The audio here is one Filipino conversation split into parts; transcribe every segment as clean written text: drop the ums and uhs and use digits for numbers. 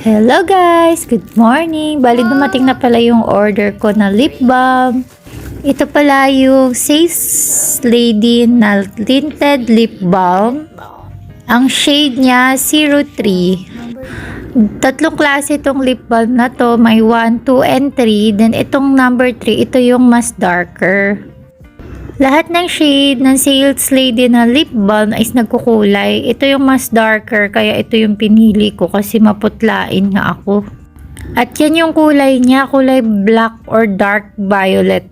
Hello guys! Good morning! Bali dumating na pala yung order ko na lip balm. Ito pala yung Says Lady na tinted lip balm. Ang shade niya 03. Tatlong klase itong lip balm na to. May 1, 2, and 3. Then itong number 3, ito yung mas darker. Lahat ng shade ng Sales Lady na lip balm is nagkukulay. Ito yung mas darker, kaya ito yung pinili ko kasi maputlain nga ako. At yan yung kulay niya, kulay black or dark violet.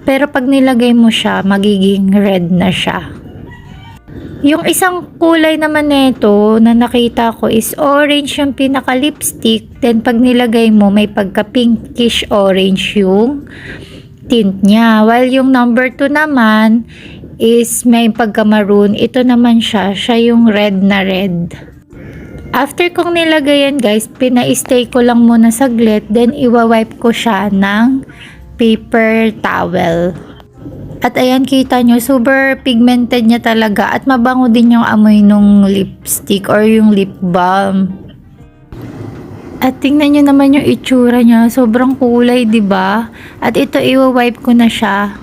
Pero pag nilagay mo siya, magiging red na siya. Yung isang kulay naman nito na nakita ko is orange yung pinaka lipstick. Then pag nilagay mo, may pagka pinkish orange yung tint niya. While yung number 2 naman is may pagka-maroon. Ito naman siya yung red na red. After kong nilagayan guys, pina-stay ko lang muna saglit. Then iwa-wipe ko siya ng paper towel. At ayan, kita nyo, super pigmented niya talaga. At mabango din yung amoy nung lipstick or yung lip balm. At tingnan nyo naman yung itsura niya. Sobrang kulay, 'di ba? At ito, i-wipe ko na siya.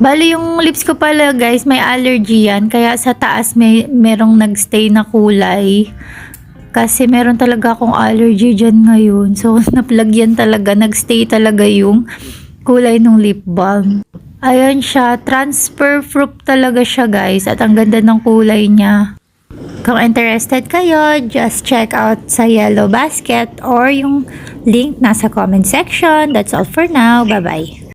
Bali, yung lips ko pala, guys, may allergy yan. Kaya sa taas merong nagstay na kulay. Kasi meron talaga akong allergy dyan ngayon. So, naplagyan talaga. Nagstay talaga yung kulay ng lip balm. Ayan siya. Transfer proof talaga siya, guys. At ang ganda ng kulay niya. Kung interested kayo, just check out sa Yellow Basket or yung link nasa comment section. That's all for now. Bye-bye.